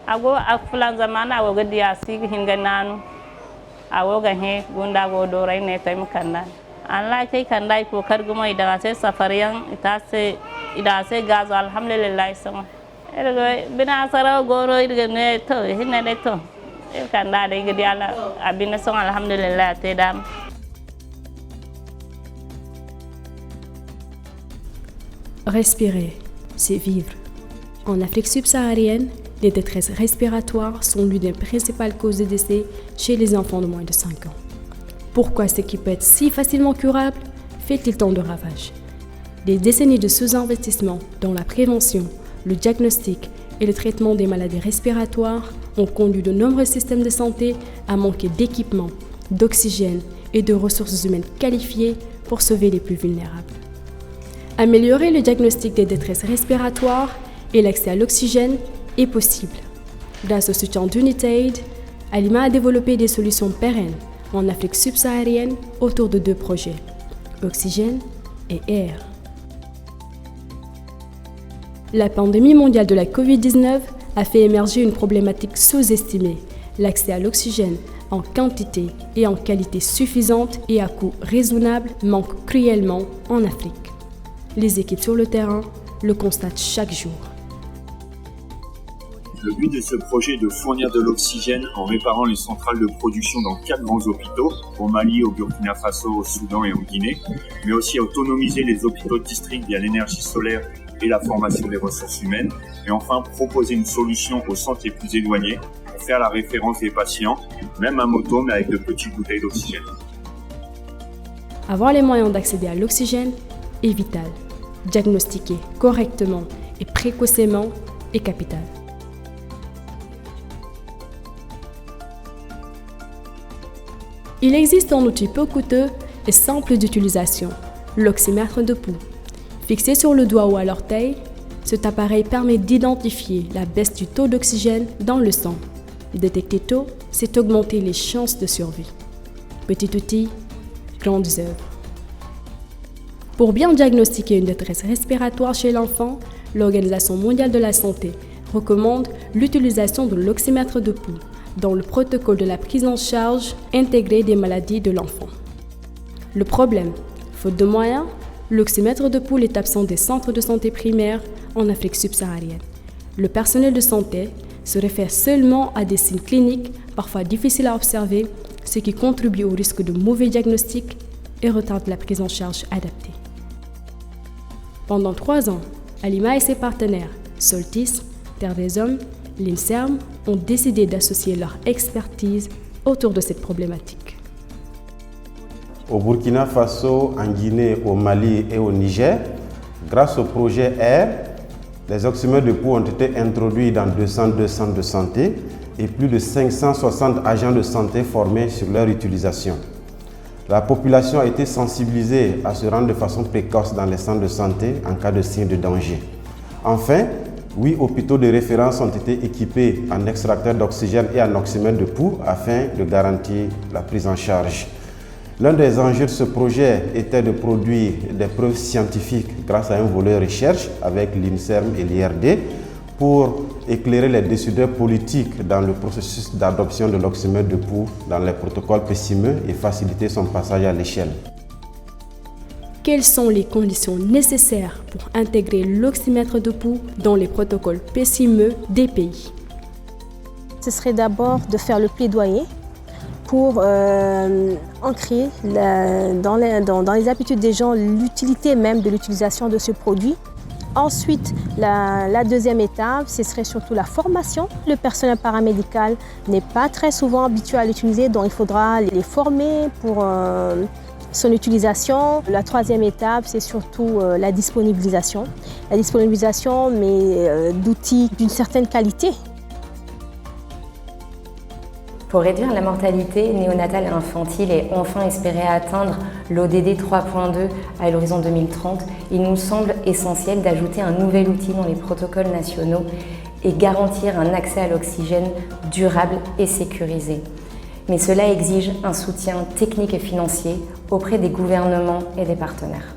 ago akfulan zamana ago gadi asig hingananu ago gahe gunda go do raine tay kandan Allah kai kandai ko kargumo ida sai safariyan ida sai gazo alhamdulillah sama ergo bina sara goro irgane to hinane to kanda de gadi ala abina son alhamdulillah te dam. Respirer, c'est vivre. En Afrique subsaharienne, les détresses respiratoires sont l'une des principales causes de décès chez les enfants de moins de 5 ans. Pourquoi ce qui peut être si facilement curable fait-il tant de ravages? Des décennies de sous-investissement dans la prévention, le diagnostic et le traitement des maladies respiratoires ont conduit de nombreux systèmes de santé à manquer d'équipements, d'oxygène et de ressources humaines qualifiées pour sauver les plus vulnérables. Améliorer le diagnostic des détresses respiratoires et l'accès à l'oxygène est possible. Grâce au soutien d'UNITAID, Halima a développé des solutions pérennes en Afrique subsaharienne autour de 2 projets, oxygène et air. La pandémie mondiale de la Covid-19 a fait émerger une problématique sous-estimée, l'accès à l'oxygène en quantité et en qualité suffisante et à coût raisonnable manque cruellement en Afrique. Les équipes sur le terrain le constatent chaque jour. Le but de ce projet est de fournir de l'oxygène en réparant les centrales de production dans 4 grands hôpitaux, au Mali, au Burkina Faso, au Soudan et en Guinée, mais aussi autonomiser les hôpitaux de district via l'énergie solaire et la formation des ressources humaines, et enfin proposer une solution aux centres les plus éloignés pour faire la référence des patients, même à moto mais avec de petites bouteilles d'oxygène. Avoir les moyens d'accéder à l'oxygène est vital. Diagnostiquer correctement et précocement est capital. Il existe un outil peu coûteux et simple d'utilisation, l'oxymètre de pouls. Fixé sur le doigt ou à l'orteil, cet appareil permet d'identifier la baisse du taux d'oxygène dans le sang. Détecter tôt, c'est augmenter les chances de survie. Petit outil, grandes œuvres. Pour bien diagnostiquer une détresse respiratoire chez l'enfant, l'Organisation mondiale de la santé recommande l'utilisation de l'oxymètre de pouls dans le protocole de la prise en charge intégrée des maladies de l'enfant. Le problème, faute de moyens, l'oxymètre de pouls est absent des centres de santé primaires en Afrique subsaharienne. Le personnel de santé se réfère seulement à des signes cliniques parfois difficiles à observer, ce qui contribue au risque de mauvais diagnostic et retarde la prise en charge adaptée. Pendant 3 ans, Halima et ses partenaires, Soltis, Terre des Hommes, l'INSERM, ont décidé d'associer leur expertise autour de cette problématique. Au Burkina Faso, en Guinée, au Mali et au Niger, grâce au projet AIR, les oxymètres de pouls ont été introduits dans 202 centres de santé et plus de 560 agents de santé formés sur leur utilisation. La population a été sensibilisée à se rendre de façon précoce dans les centres de santé en cas de signe de danger. Enfin, 8 hôpitaux de référence ont été équipés en extracteurs d'oxygène et en oxymètre de pouls afin de garantir la prise en charge. L'un des enjeux de ce projet était de produire des preuves scientifiques grâce à un volet recherche avec l'INSERM et l'IRD pour éclairer les décideurs politiques dans le processus d'adoption de l'oxymètre de pouls dans les protocoles PCME et faciliter son passage à l'échelle. Quelles sont les conditions nécessaires pour intégrer l'oxymètre de pouls dans les protocoles PCME des pays? Ce serait d'abord de faire le plaidoyer pour ancrer dans les habitudes des gens l'utilité même de l'utilisation de ce produit. Ensuite, la deuxième étape, ce serait surtout la formation. Le personnel paramédical n'est pas très souvent habitué à l'utiliser, donc il faudra les former pour son utilisation. La troisième étape, c'est surtout la disponibilisation. La disponibilisation, mais d'outils d'une certaine qualité. Pour réduire la mortalité néonatale et infantile et enfin espérer atteindre l'ODD 3.2 à l'horizon 2030, il nous semble essentiel d'ajouter un nouvel outil dans les protocoles nationaux et garantir un accès à l'oxygène durable et sécurisé. Mais cela exige un soutien technique et financier auprès des gouvernements et des partenaires.